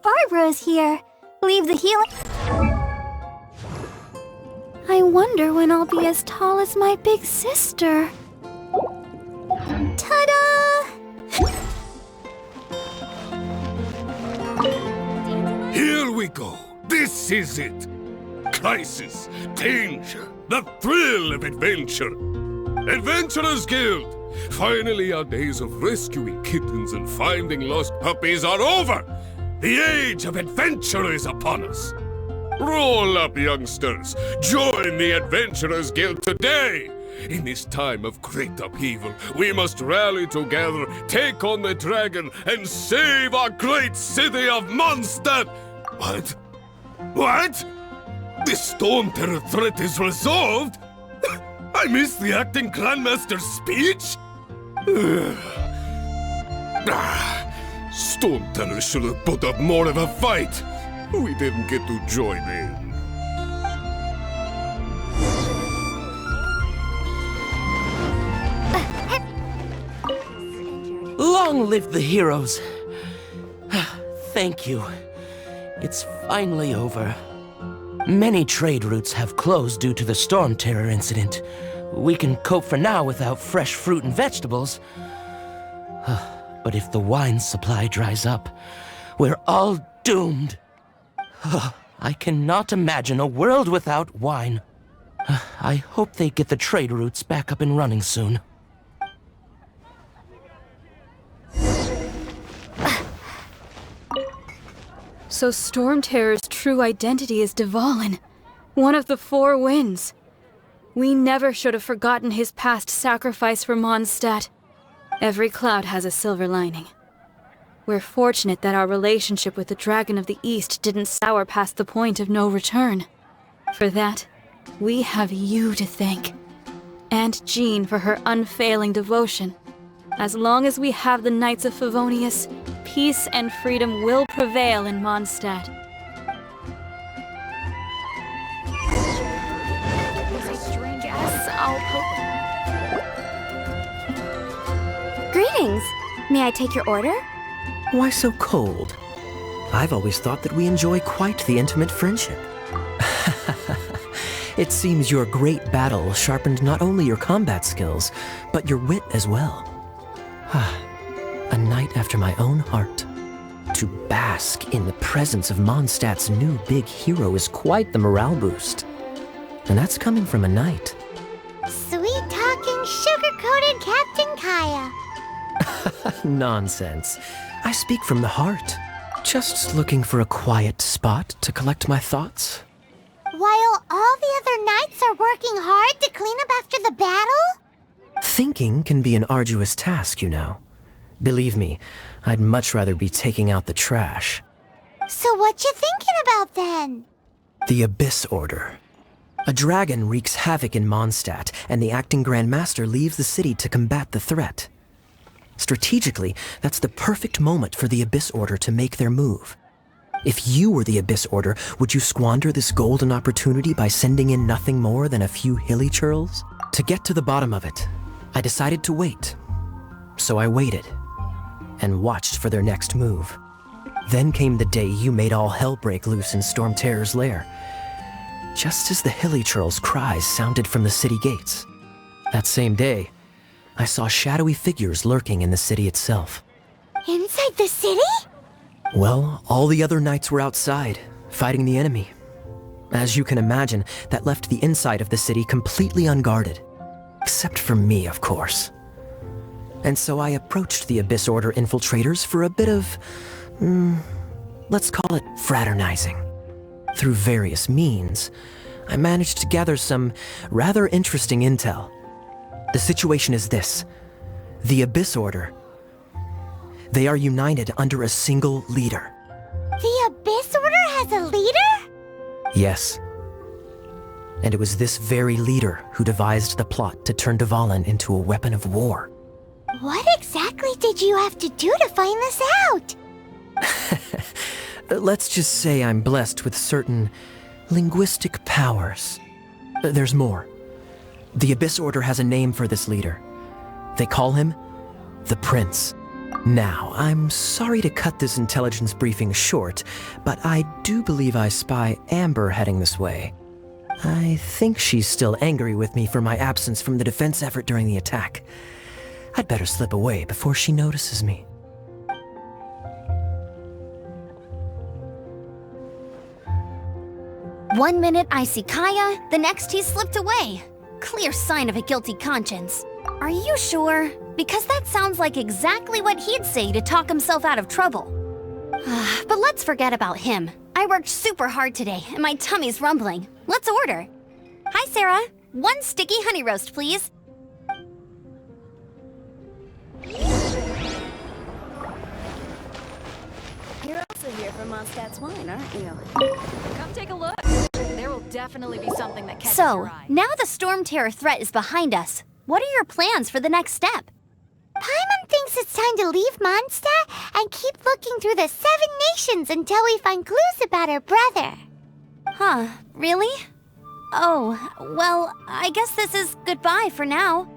Barbara's here. Leave the healing. I wonder when I'll be as tall as my big sister. Ta-da! Here we go. This is it. Crisis, danger, the thrill of adventure. Adventurers Guild. Finally, our days of rescuing kittens and finding lost puppies are over. The age of adventure is upon us. Roll up, youngsters. Join the Adventurers Guild today. In this time of great upheaval, we must rally together, take on the dragon, and save our great city of Mondstadt. What? What? The Storm Terror threat is resolved? I missed the acting Grandmaster's speech? Storm Terror should have put up more of a fight. We didn't get to join in. Long live the heroes. Thank you. It's finally over. Many trade routes have closed due to the Storm Terror incident. We can cope for now without fresh fruit and vegetables. But if the wine supply dries up, we're all doomed. I cannot imagine a world without wine. I hope they get the trade routes back up and running soon. So Storm Terror's true identity is Dvalin, one of the Four Winds. We never should have forgotten his past sacrifice for Mondstadt. Every cloud has a silver lining. We're fortunate that our relationship with the Dragon of the East didn't sour past the point of no return. For that, we have you to thank. And Jean for her unfailing devotion. As long as we have the Knights of Favonius, peace and freedom will prevail in Mondstadt. Greetings. May I take your order? Why so cold? I've always thought that we enjoy quite the intimate friendship. It seems your great battle sharpened not only your combat skills, but your wit as well. A knight after my own heart. To bask in the presence of Mondstadt's new big hero is quite the morale boost. And that's coming from a knight. Sweet-talking, sugar-coated Captain Kaya. Nonsense. I speak from the heart. Just looking for a quiet spot to collect my thoughts. While all the other knights are working hard to clean up after the battle? Thinking can be an arduous task, you know. Believe me, I'd much rather be taking out the trash. So what you thinking about then? The Abyss Order. A dragon wreaks havoc in Mondstadt, and the acting Grand Master leaves the city to combat the threat. Strategically, that's the perfect moment for the Abyss Order to make their move. If you were the Abyss Order, would you squander this golden opportunity by sending in nothing more than a few hilly churls? To get to the bottom of it, I decided to wait. So I waited, and watched for their next move. Then came the day you made all hell break loose in Storm Terror's lair. Just as the hilly churls' cries sounded from the city gates. That same day, I saw shadowy figures lurking in the city itself. Inside the city? Well, all the other knights were outside, fighting the enemy. As you can imagine, that left the inside of the city completely unguarded. Except for me, of course. And so I approached the Abyss Order infiltrators for a bit of, let's call it fraternizing. Through various means, I managed to gather some rather interesting intel. The situation is this. The Abyss Order. They are united under a single leader. The Abyss Order has a leader? Yes. And it was this very leader who devised the plot to turn Dvalin into a weapon of war. What exactly did you have to do to find this out? Let's just say I'm blessed with certain linguistic powers. There's more. The Abyss Order has a name for this leader. They call him the Prince. Now, I'm sorry to cut this intelligence briefing short, but I do believe I spy Amber heading this way. I think she's still angry with me for my absence from the defense effort during the attack. I'd better slip away before she notices me. One minute I see Kaya, the next he's slipped away. Clear sign of a guilty conscience. Are you sure? Because that sounds like exactly what he'd say to talk himself out of trouble. But let's forget about him. I worked super hard today, and my tummy's rumbling. Let's order. Hi, Sarah. 1 sticky honey roast, please. You're also here for Mondstadt's wine, aren't you? Come take a look. There will definitely be something that catches your eye. Now the Storm Terror threat is behind us. What are your plans for the next step? Paimon thinks it's time to leave Mondstadt and keep looking through the 7 nations until we find clues about her brother. Huh, really? Oh, well, I guess this is goodbye for now.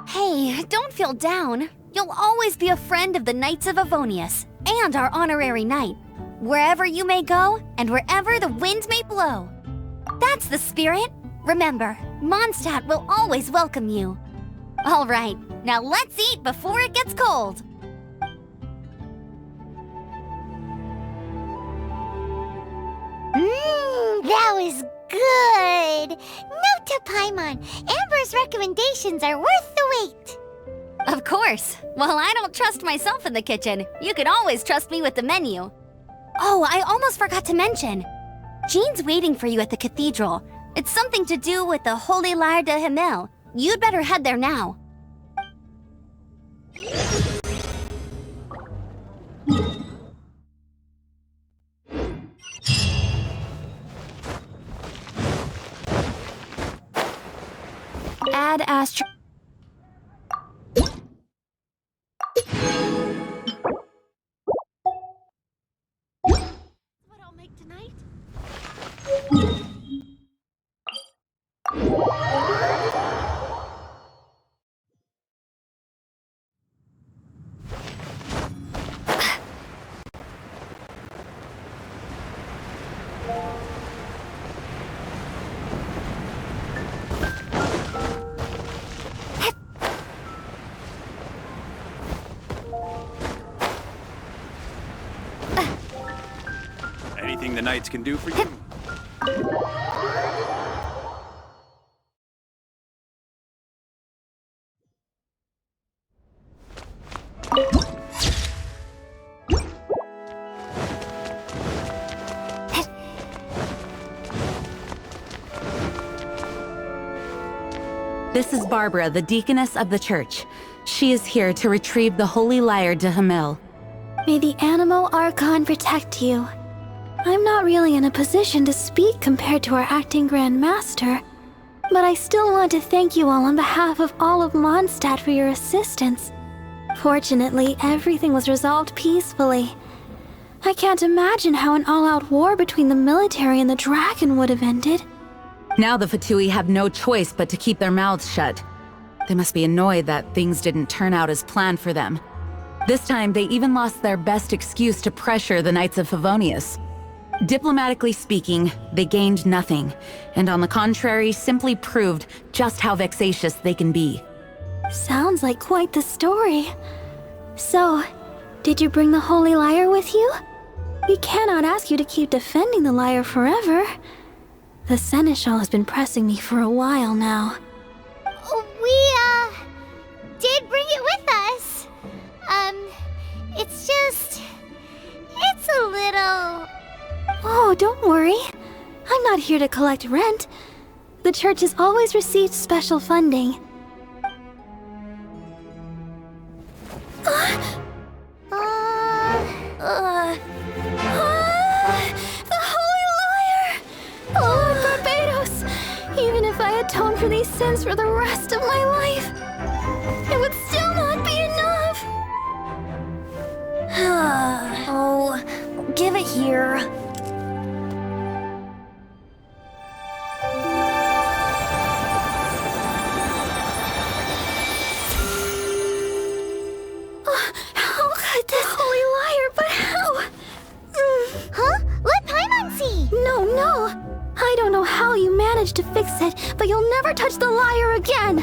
Hey, don't feel down. You'll always be a friend of the Knights of Avonius, and our honorary knight. Wherever you may go, and wherever the wind may blow. That's the spirit. Remember, Mondstadt will always welcome you. All right, now let's eat before it gets cold. That was good. Note to Paimon, Amber's recommendations are worth the wait. Of course. While I don't trust myself in the kitchen, you can always trust me with the menu. Oh, I almost forgot to mention. Jean's waiting for you at the cathedral. It's something to do with the Holy Lyre de Himmel. You'd better head there now. Add Astro... What I'll make tonight? Anything the Knights can do for you? This is Barbara, the deaconess of the church. She is here to retrieve the Holy Lyre de Himmel. May the Animo Archon protect you. I'm not really in a position to speak compared to our acting Grand Master, but I still want to thank you all on behalf of all of Mondstadt for your assistance. Fortunately, everything was resolved peacefully. I can't imagine how an all-out war between the military and the dragon would have ended. Now the Fatui have no choice but to keep their mouths shut. They must be annoyed that things didn't turn out as planned for them. This time, they even lost their best excuse to pressure the Knights of Favonius. Diplomatically speaking, they gained nothing, and on the contrary, simply proved just how vexatious they can be. Sounds like quite the story. So, did you bring the Holy Lyre with you? We cannot ask you to keep defending the lyre forever. The Seneschal has been pressing me for a while now. We, did bring it with us. It's a little... Oh, don't worry. I'm not here to collect rent. The church has always received special funding. The Holy Lyre! Lord Barbados! Even if I atone for these sins for the rest of my life, it would still not be enough! Oh, give it here. How never touch the lyre again!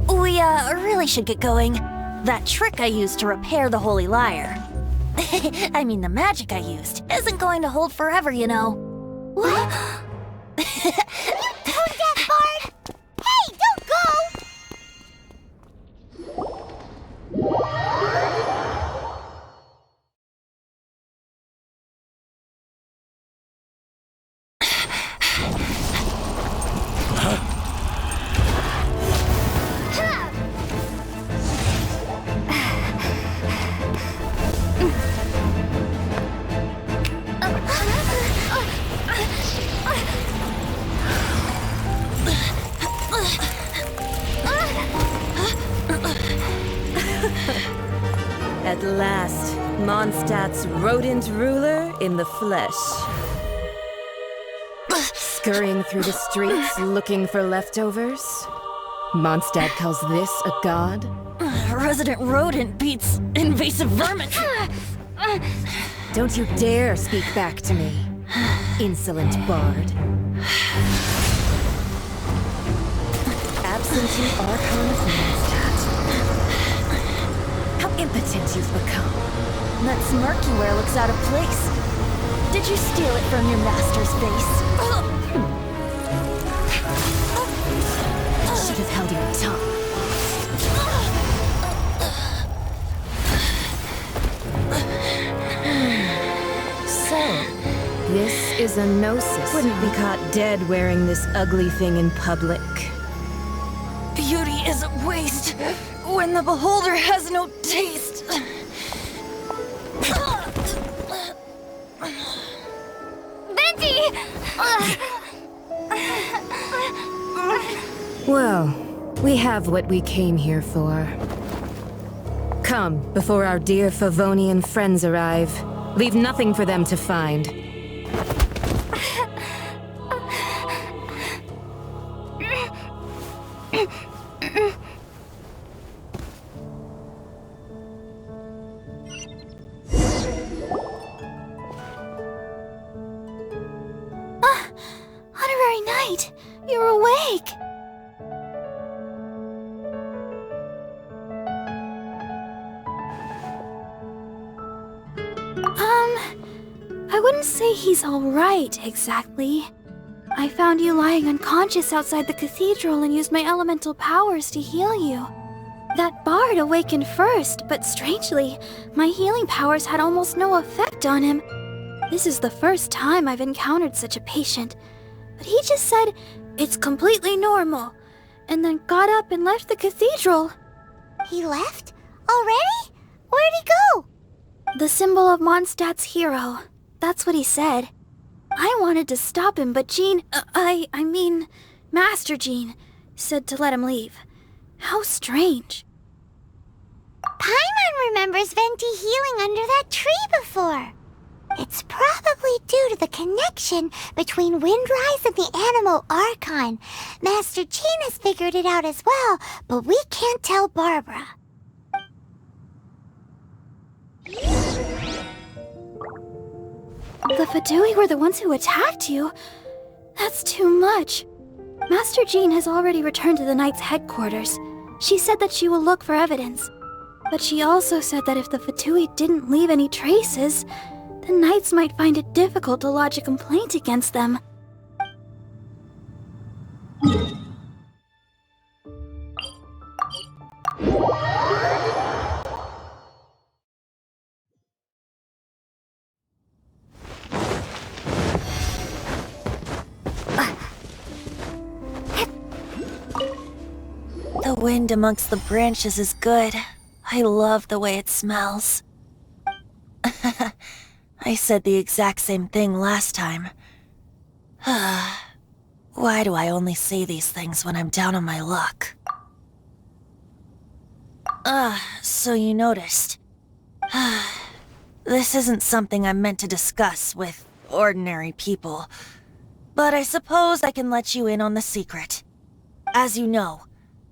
We, really should get going. That trick I used to repair the holy lyre. I mean, the magic I used isn't going to hold forever, you know. What? Tone deaf, Bard! Hey, don't go! At last, Mondstadt's rodent ruler in the flesh. Scurrying through the streets looking for leftovers? Mondstadt calls this a god? Resident rodent beats invasive vermin. Don't you dare speak back to me, insolent bard. Absentee Archon of Mondstadt. How impotent you've become. That smirk you wear looks out of place. Did you steal it from your master's face? Should have held your tongue. So, this is a gnosis. Wouldn't be caught dead wearing this ugly thing in public. Beauty is a waste when the beholder has no taste. Venti! Well, we have what we came here for. Come, before our dear Favonian friends arrive. Leave nothing for them to find. Honorary Knight, you're awake! I wouldn't say he's alright, exactly. I found you lying unconscious outside the cathedral and used my elemental powers to heal you. That bard awakened first, but strangely, my healing powers had almost no effect on him. This is the first time I've encountered such a patient, but he just said, it's completely normal, and then got up and left the cathedral. He left? Already? Where'd he go? The symbol of Mondstadt's hero. That's what he said. I wanted to stop him, but Jean, I mean, Master Jean, said to let him leave. How strange. Paimon remembers Venti healing under that tree before. It's probably due to the connection between Windrise and the Animal Archon. Master Jean has figured it out as well, but we can't tell Barbara. The Fatui were the ones who attacked you? That's too much. Master Jean has already returned to the Knight's headquarters. She said that she will look for evidence. But she also said that if the Fatui didn't leave any traces, the Knights might find it difficult to lodge a complaint against them. The wind amongst the branches is good. I love the way it smells. I said the exact same thing last time. Why do I only say these things when I'm down on my luck? So you noticed. This isn't something I'm meant to discuss with ordinary people, but I suppose I can let you in on the secret. As you know,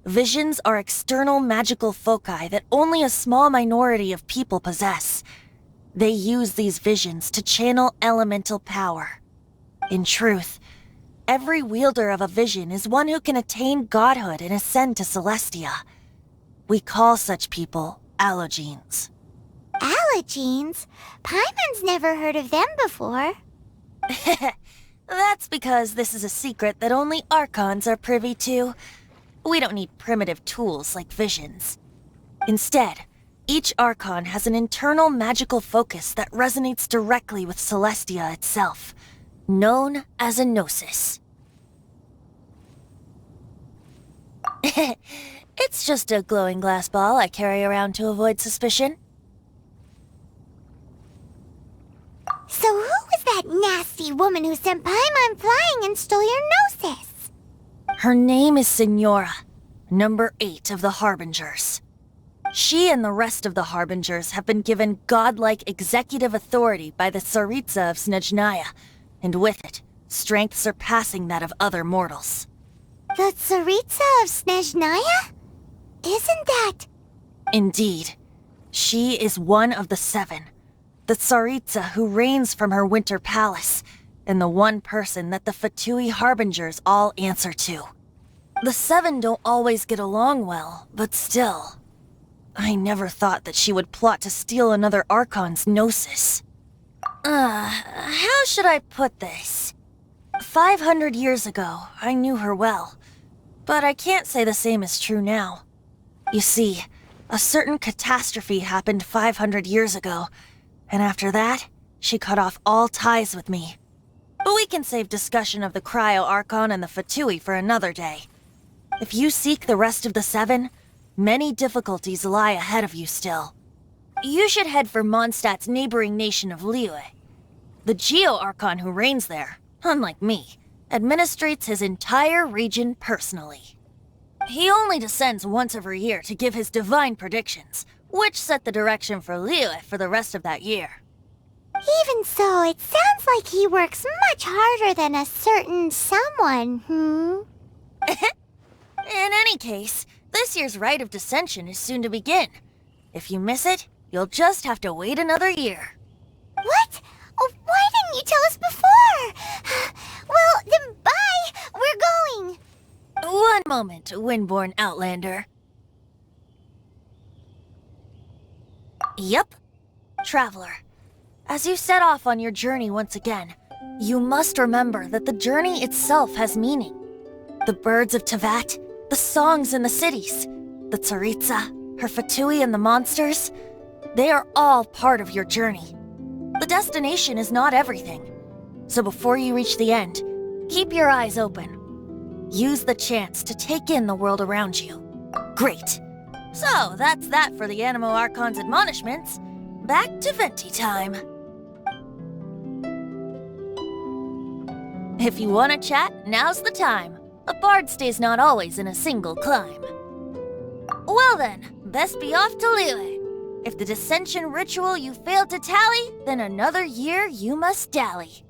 visions are external magical foci that only a small minority of people possess. They use these visions to channel elemental power. In truth, every wielder of a vision is one who can attain godhood and ascend to Celestia. We call such people allogenes. Allogenes? Paimon's never heard of them before. That's because this is a secret that only Archons are privy to. We don't need primitive tools like visions. Instead, each Archon has an internal magical focus that resonates directly with Celestia itself, known as a gnosis. It's just a glowing glass ball I carry around to avoid suspicion. So who was that nasty woman who sent Paimon flying and stole your gnosis? Her name is Signora, number 8 of the Harbingers. She and the rest of the Harbingers have been given godlike executive authority by the Tsaritsa of Snezhnaya, and with it, strength surpassing that of other mortals. The Tsaritsa of Snezhnaya? Isn't that... Indeed. She is one of the 7, the Tsaritsa who reigns from her winter palace, and the one person that the Fatui Harbingers all answer to. The 7 don't always get along well, but still... I never thought that she would plot to steal another Archon's gnosis. How should I put this? 500 years ago, I knew her well, but I can't say the same is true now. You see, a certain catastrophe happened 500 years ago, and after that, she cut off all ties with me. But we can save discussion of the Cryo Archon and the Fatui for another day. If you seek the rest of the 7, many difficulties lie ahead of you still. You should head for Mondstadt's neighboring nation of Liyue. The Geo-Archon who reigns there, unlike me, administrates his entire region personally. He only descends once every year to give his divine predictions, which set the direction for Liyue for the rest of that year. Even so, it sounds like he works much harder than a certain someone, In any case, this year's Rite of Descension is soon to begin. If you miss it, you'll just have to wait another year. What? Oh, why didn't you tell us before? Well, then bye! We're going! One moment, Windborn Outlander. Yup. Traveler, as you set off on your journey once again, you must remember that the journey itself has meaning. The birds of Tevat, the songs in the cities, the Tsaritsa, her Fatui and the monsters, they are all part of your journey. The destination is not everything. So before you reach the end, keep your eyes open. Use the chance to take in the world around you. Great. So that's that for the Animo Archon's admonishments. Back to Venti time. If you want to chat, now's the time. A bard stays not always in a single climb. Well then, best be off to Liyue. If the dissension ritual you failed to tally, then another year you must dally.